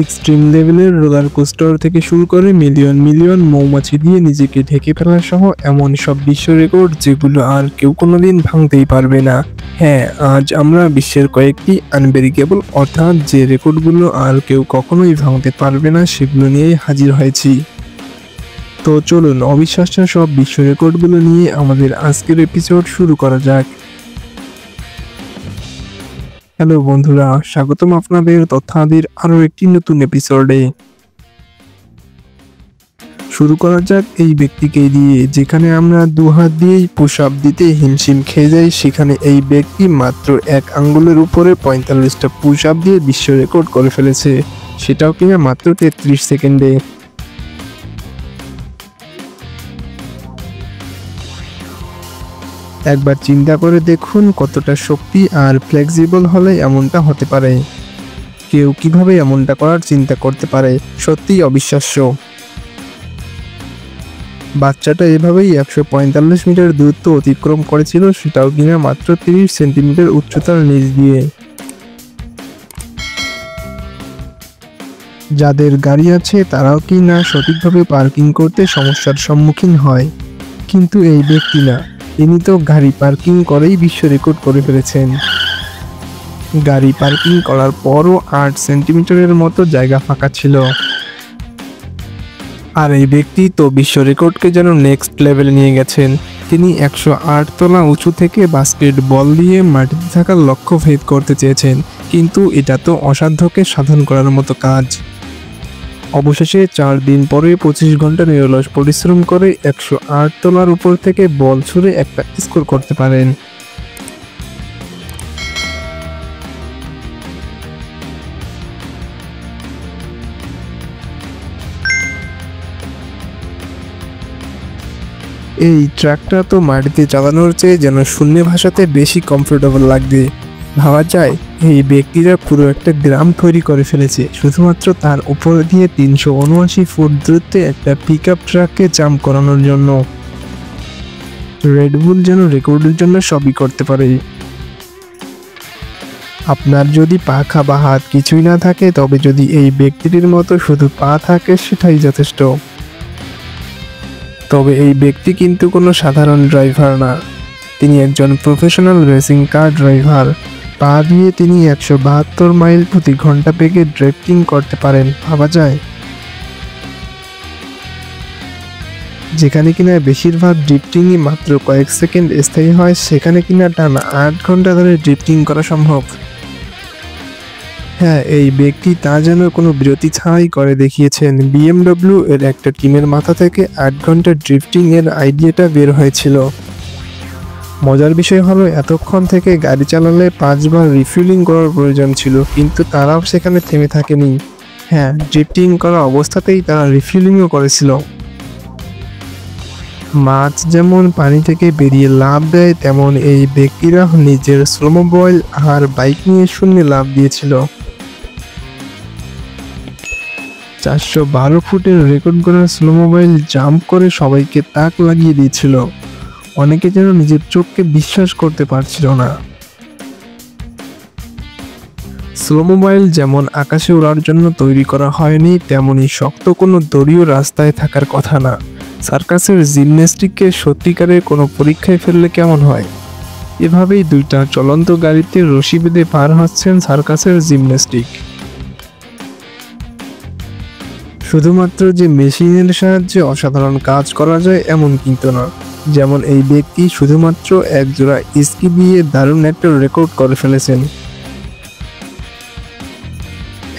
Extreme লেভেলের roller coaster থেকে শুরু করে মিলিয়ন মিলিয়ন মৌমাছি দিয়ে নিজেকে ঢেকে ফেলা সহ এমন সব বিশ্ব রেকর্ড যেগুলো আর কেউ কোনোদিন ভাঙতেই পারবে না। হ্যাঁ, আজ আমরা বিশ্বের কয়েকটি আনব্রেকেবল অর্থাৎ যে রেকর্ডগুলো আর কেউ কখনোই ভাঙতে পারবে না সেগুলো নিয়েই হাজির হয়েছি। তো চলুন অবিশ্বাস্য সব বিশ্ব রেকর্ডগুলো নিয়ে আমাদের আজকের এপিসোড শুরু করা যাক। হ্যালো বন্ধুরা, স্বাগতম আপনাদের তথ্যাদির আরও একটি নতুন এপিসোডে। শুরু করা যাক এই ব্যক্তিকে দিয়ে। যেখানে আমরা দু হাত দিয়েই পুশ আপ দিতে হিমশিম খেয়ে যাই, সেখানে এই ব্যক্তি মাত্র এক আঙ্গুলের উপরে 45টা পুশ আপ দিয়ে বিশ্ব রেকর্ড করে ফেলেছে, সেটাও কিনা মাত্র 33 সেকেন্ডে। একবার চিন্তা করে দেখুন কতটা শক্তি আর ফ্লেক্সিবল হলে এমনটা হতে পারে। কেউ কিভাবে এমনটা করার চিন্তা করতে পারে, সত্যিই অবিশ্বাস্য। বাচ্চাটা এভাবেই 145 মিটার দূরত্ব অতিক্রম করেছিল, সেটাও কিনা মাত্র 30 সেন্টিমিটার উচ্চতার নিচ দিয়ে। যাদের গাড়ি আছে তারাও কি না সঠিকভাবে পার্কিং করতে সমস্যার সম্মুখীন হয়, কিন্তু এই ব্যক্তি না, ইনি তো গাড়ি পার্কিং করেই বিশ্ব রেকর্ড করে ফেলেছেন। গাড়ি পার্কিং করার পরও 8 সেন্টিমিটারের মতো জায়গা ফাঁকা ছিল। আর এই ব্যক্তি তো বিশ্ব রেকর্ডকে যেন নেক্সট লেভেলে নিয়ে গেছেন। তিনি 108 তলা উঁচু থেকে বাস্কেট বল দিয়ে মাটিতে থাকা লক্ষ্য ভেদ করতে চেয়েছেন, কিন্তু এটা তো অসাধ্যকে সাধন করার মতো কাজ। অবশেষে 4 দিন পরে 25 ঘন্টা নিরলস পরিশ্রম করে 108 তলার উপর থেকে বল ছুঁড়ে একটা স্কোর করতে পারেন। এই ট্রাকটা তো মাটিতে চালানোর চেয়ে যেন শূন্য ভাষাতে বেশি কমফোর্টেবল লাগবে। ভাবা যায় এই ব্যক্তিরা পুরো একটা গ্রাম তৈরি করে ফেলেছে শুধুমাত্র তার উপর দিয়ে 379 ফুট দূরত্বে একটা পিকআপ ট্রাককে জাম্প করানোর জন্য। রেডবুল যেন রেকর্ডের জন্য সবই করতে পারে। আপনার যদি পাখা বা হাত কিছুই না থাকে, তবে যদি এই ব্যক্তিটির মতো শুধু পা থাকে সেটাই যথেষ্ট। তবে এই ব্যক্তি কিন্তু কোনো সাধারণ ড্রাইভার না, তিনি একজন প্রফেশনাল রেসিং কার ড্রাইভার। পা দিয়ে তিনি 172 মাইল প্রতি ঘন্টা বেগে ড্রিফটিং করতে পারেন। ভাবা যায়, যেখানে কিনা বেশিরভাগ ড্রিফটিংই মাত্র কয়েক সেকেন্ড স্থায়ী হয়, সেখানে কিনা টানা 8 ঘন্টা ধরে ড্রিফটিং করা সম্ভব। হ্যাঁ, এই ব্যক্তি তা যেন কোনো বিরতি ছাড়াই করে দেখিয়েছেন। BMW এর একটা টিমের মাথা থেকে 8 ঘন্টা ড্রিফটিং এর আইডিয়াটা বের হয়েছিল। মজার বিষয় হলো এতক্ষণ থেকে গাড়ি চালালে 5 বার রিফুয়েলিং করার প্রয়োজন ছিল, কিন্তু তারাও সেখানে থেমে থাকেনি। হ্যাঁ, ড্রিফটিং করা অবস্থাতেই তারা রিফুয়েলিংও করেছিল। মাছ যেমন পানি থেকে বেরিয়ে লাফ দেয়, তেমন এই ব্যক্তিরা নিজের স্নোমোবাইল আর বাইক নিয়ে শূন্যে লাফ দিয়েছিল। 412 ফুটের রেকর্ড করা স্নোমোবাইল জাম্প করে সবাইকে তাক লাগিয়ে দিয়েছিল। অনেকে যেন নিজের চোখকে বিশ্বাস করতে পারছিল না। স্নোমোবাইল যেমন আকাশে ওড়ার জন্য তৈরি করা হয়নি, তেমনি শক্ত কোনো দড়িও রাস্তায় থাকার কথা না। সার্কাসের জিমন্যাস্টিককে সত্যিকারের কোনো পরীক্ষায় ফেললে কেমন হয়? এভাবেই 2টা চলন্ত গাড়িতে রশি বেঁধে পার হচ্ছেন সার্কাসের জিমন্যাস্টিক। শুধুমাত্র যে মেশিনের সাহায্যে অসাধারণ কাজ করা যায় এমন কিন্তু না। যেমন এই ব্যক্তি শুধুমাত্র এক জোড়া স্কি দিয়ে দারুণ একটা রেকর্ড করে ফেলেছেন।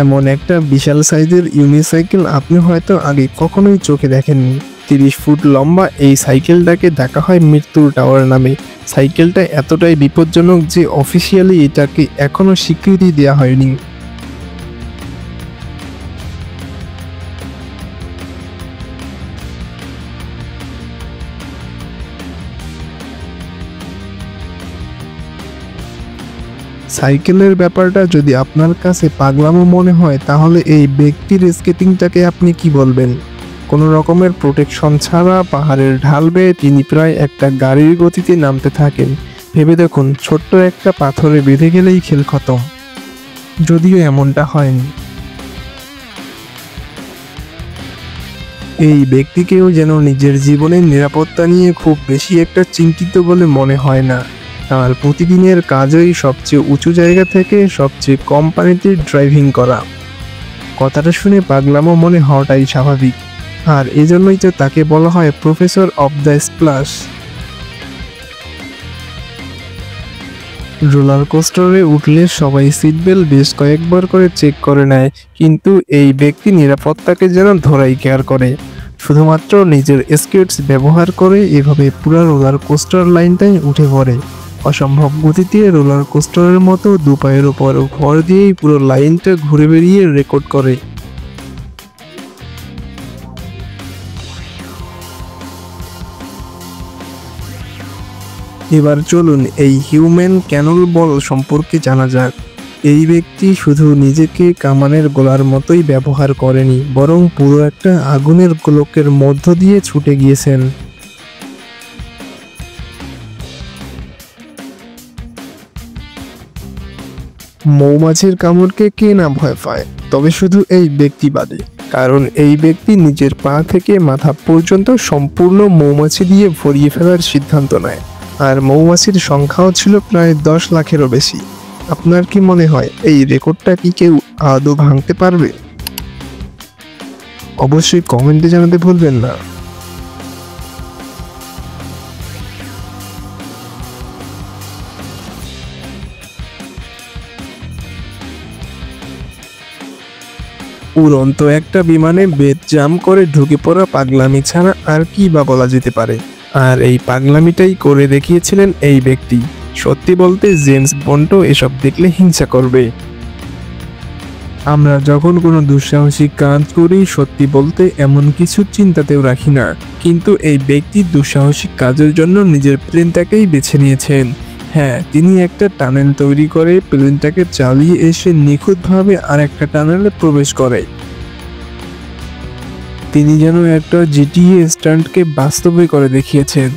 এমন একটা বিশাল সাইজের ইউনিসাইকেল আপনি হয়তো আগে কখনোই চোখে দেখেননি। 30 ফুট লম্বা এই সাইকেলটাকে ডাকা হয় মৃত্যুর টাওয়ার নামে। সাইকেলটা এতটাই বিপজ্জনক যে অফিসিয়ালি এটাকে এখনো স্বীকৃতি দেওয়া হয়নি। সাইকেলের ব্যাপারটা যদি আপনার কাছে পাগলামো মনে হয়, তাহলে এই ব্যক্তির স্কেটিংটাকে আপনি কি বলবেন? কোনো রকমের প্রোটেকশন ছাড়া পাহাড়ের ঢাল বেয়ে তিনি প্রায় একটা গাড়ির গতিতে নামতে থাকেন। ভেবে দেখুন, ছোট্ট একটা পাথরে বেঁধে গেলেই খেল খতম। যদিও এমনটা হয়নি। এই ব্যক্তিকেও যেন নিজের জীবনের নিরাপত্তা নিয়ে খুব বেশি একটা চিন্তিত বলে মনে হয় না। তার প্রতিদিনের কাজই সবচেয়ে উঁচু জায়গা থেকে সবচেয়ে কম পানিতে ড্রাইভিং করা। কথাটা শুনে পাগলামো মনে হওয়াটাই স্বাভাবিক, আর এজন্যই তো তাকে বলা হয় professor of the splash. Roller কোস্টারে উঠলে সবাই সিট বেল্ট বেশ কয়েকবার করে চেক করে নেয়, কিন্তু এই ব্যক্তি নিরাপত্তাকে যেন ধরাই কেয়ার করে। শুধুমাত্র নিজের স্কেটস ব্যবহার করে এভাবে পুরো রোলার কোস্টার লাইনটাই উঠে পড়ে। অসম্ভব গতিতে রোলার কোস্টারের মতো দুপায়ের উপর ভর দিয়েই পুরো লাইনটা ঘুরে বেরিয়ে রেকর্ড করে। এবার চলুন এই হিউম্যান ক্যানল বল সম্পর্কে জানা যাক। এই ব্যক্তি শুধু নিজেকে কামানের গোলার মতোই ব্যবহার করেনি, বরং পুরো একটা আগুনের গোলকের মধ্য দিয়ে ছুটে গিয়েছেন। মৌমাছির কামড়কে কে না ভয় পায়, তবে শুধু এই ব্যক্তি বাদে। কারণ এই ব্যক্তি নিজের পা থেকে মাথা পর্যন্ত সম্পূর্ণ মৌমাছি দিয়ে ভরিয়ে ফেলার সিদ্ধান্ত নেয়, আর মৌমাছির সংখ্যাও ছিল প্রায় 10 লাখেরও বেশি। আপনার কি মনে হয় এই রেকর্ডটা কি কেউ আদৌ ভাঙতে পারবে? অবশ্যই কমেন্টে জানাতে ভুলবেন না। উড়ন্ত একটা বিমানে বেদ জাম করে ঢুকে পড়া পাগলামি ছাড়া আর কি বা বলা যেতে পারে। আর এই পাগলামিটাই করে দেখিয়েছিলেন এই ব্যক্তি। সত্যি বলতে জেমস বন্ডও এসব দেখলে হিংসা করবে। আমরা যখন কোনো দুঃসাহসিক কাজ করি, সত্যি বলতে এমন কিছু চিন্তাতেও রাখি না, কিন্তু এই ব্যক্তি দুঃসাহসিক কাজের জন্য নিজের প্লেনটাকেই বেছে নিয়েছেন। হ্যাঁ, তিনি একটা টানেল তৈরি করে প্লেনটাকে চালিয়ে এসে নিখুঁতভাবে আর একটা টানেলে প্রবেশ করে। তিনি যেন একটা জিটিএ স্টান্টকে বাস্তবে করে দেখিয়েছেন।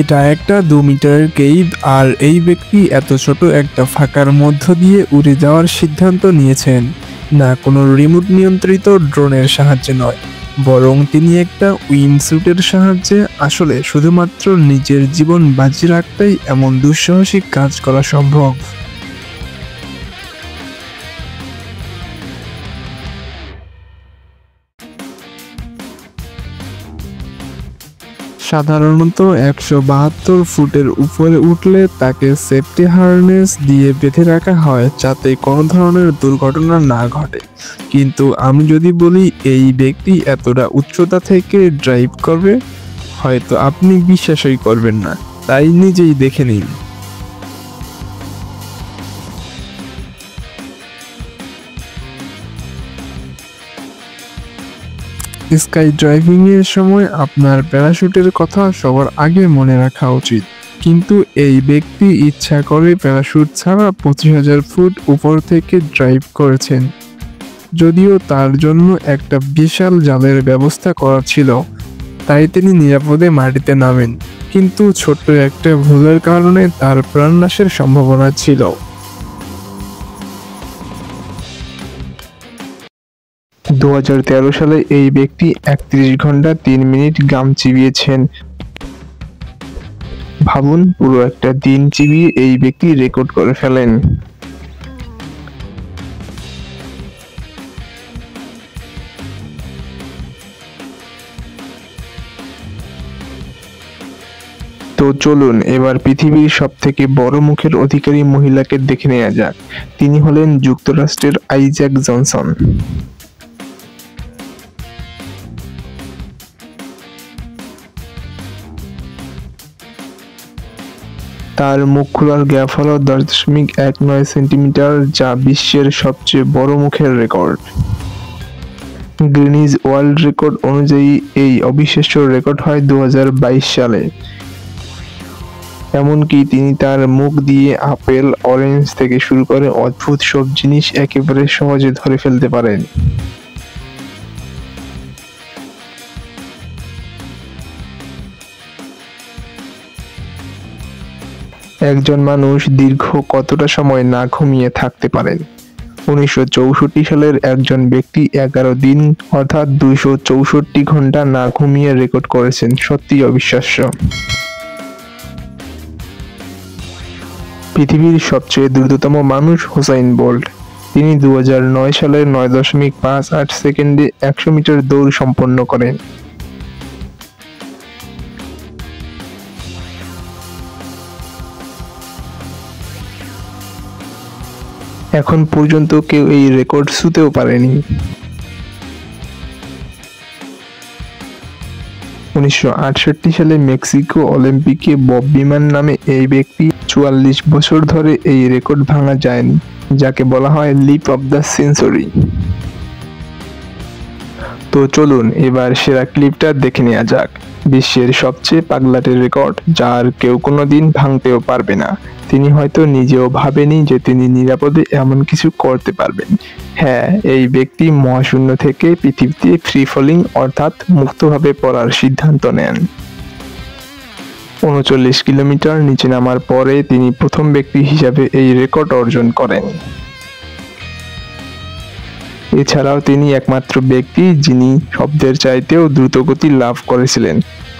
এটা একটা 2 মিটারের কেইভ, আর এই ব্যক্তি এত ছোট একটা ফাঁকার মধ্য দিয়ে উড়ে যাওয়ার সিদ্ধান্ত নিয়েছেন। না কোনো রিমোট নিয়ন্ত্রিত ড্রোনের সাহায্যে নয়, বরং তিনি একটা উইংস্যুটের সাহায্যে। আসলে শুধুমাত্র নিজের জীবন বাজি রাখতেই এমন দুঃসাহসিক কাজ করা সম্ভব। সাধারণত 172 ফুটের উপরে উঠলে তাকে সেফটি হারনেস দিয়ে বেঁধে রাখা হয়, যাতে কোনো ধরনের দুর্ঘটনা না ঘটে। কিন্তু আমি যদি বলি এই ব্যক্তি এতটা উচ্চতা থেকে ড্রাইভ করবে, হয়তো আপনি বিশ্বাসই করবেন না। তাই নিজেই দেখে নিন। স্কাই ড্রাইভিং এর সময় আপনার প্যারাশুটের কথা সবার আগে মনে রাখা উচিত, কিন্তু এই ব্যক্তি ইচ্ছা করে প্যারাশুট ছাড়া 25,000 ফুট উপর থেকে ড্রাইভ করেছেন। যদিও তার জন্য একটা বিশাল জালের ব্যবস্থা করা ছিল, তাই তিনি নিরাপদে মাটিতে নামেন, কিন্তু ছোট্ট একটা ভুলের কারণে তার প্রাণনাশের সম্ভাবনা ছিল। 2013 সালে এই ব্যক্তি 31 ঘন্টা 3 মিনিট গাম চিবিয়েছেন। ভাবুন, পুরো একটা দিন চিবিয়ে এই ব্যক্তি রেকর্ড করে ফেলেন। তো চলুন এবার পৃথিবীর সবথেকে বড় মুখের অধিকারী মহিলাকে দেখে নেওয়া যাক। তিনি হলেন যুক্তরাষ্ট্রের আইজ্যাক জনসন। তার মুখ খোলার গ্যাপ হলো 10.19 সেন্টিমিটার, যা বিশ্বের সবচেয়ে বড় মুখের রেকর্ড। গ্রিনিজ ওয়ার্ল্ড রেকর্ড অনুযায়ী এই অবিশ্বাস্য রেকর্ড হয় 2022 সালে। এমনকি তিনি তার মুখ দিয়ে আপেল, অরেঞ্জ থেকে শুরু করে অদ্ভুত সব জিনিস একেবারে সহজে ধরে ফেলতে পারেন। একজন মানুষ দীর্ঘ কতটা সময় না ঘুমিয়ে থাকতে পারেন? 1964 সালের একজন ব্যক্তি 11 দিন অর্থাৎ 264 ঘন্টা না ঘুমিয়ে রেকর্ড করেছেন। সত্যি অবিশ্বাস্য। পৃথিবীর সবচেয়ে দ্রুততম মানুষ হুসাইন বোল্ট। তিনি 2009 সালের 9.58 সেকেন্ডে 100 মিটার দৌড় সম্পন্ন করেন। এখন পর্যন্ত কেউ এই রেকর্ড ছুঁতেও পারেনি। 1968 সালে মেক্সিকো অলিম্পিকে বব বিমান নামে এই ব্যক্তি 44 বছর ধরে এই রেকর্ড ভাঙা যায়নি, যাকে বলা হয় লিপ অফ দ্য সেঞ্চুরি। তো চলুন এবার সেরা ক্লিপটা দেখে নেওয়া যাক। বিশ্বের সবচেয়ে পাগলাটের রেকর্ড, যার কেউ কোনোদিন ভাঙতেও পারবে না। তিনি হয়তো নিজেও ভাবেনি যে তিনি নিরাপদে এমন কিছু করতে পারবেন। হ্যাঁ, এই ব্যক্তি মহাশূন্য থেকে পৃথিবীতে ফ্রি ফলিং অর্থাৎ মুক্তভাবে পড়ার সিদ্ধান্ত নেন। 39 কিলোমিটার নিচে নামার পরে তিনি প্রথম ব্যক্তি হিসাবে এই রেকর্ড অর্জন করেন। এছাড়াও তিনি একমাত্র ব্যক্তি যিনি শব্দের চাইতেও দ্রুতগতি লাভ করেছিলেন,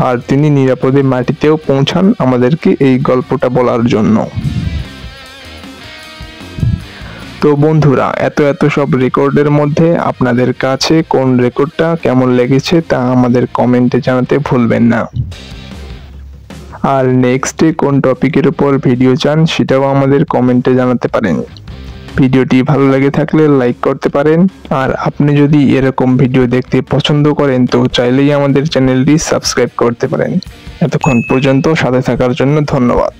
আর তিনি নিরাপদে মাটিতেও পৌঁছান আমাদেরকে এই গল্পটা বলার জন্য। তো বন্ধুরা, এত সব রেকর্ডের মধ্যে আপনাদের কাছে কোন রেকর্ডটা কেমন লেগেছে তা আমাদের কমেন্টে জানাতে ভুলবেন না। আর নেক্সটে কোন টপিকের উপর ভিডিও চান সেটাও আমাদের কমেন্টে জানাতে পারেন। ভিডিওটি ভালো লেগে থাকলে লাইক করতে পারেন, আর আপনি যদি এরকম ভিডিও দেখতে পছন্দ করেন তো চাইলেই আমাদের চ্যানেলটি সাবস্ক্রাইব করতে পারেন। এতক্ষণ পর্যন্ত সাথে থাকার জন্য ধন্যবাদ।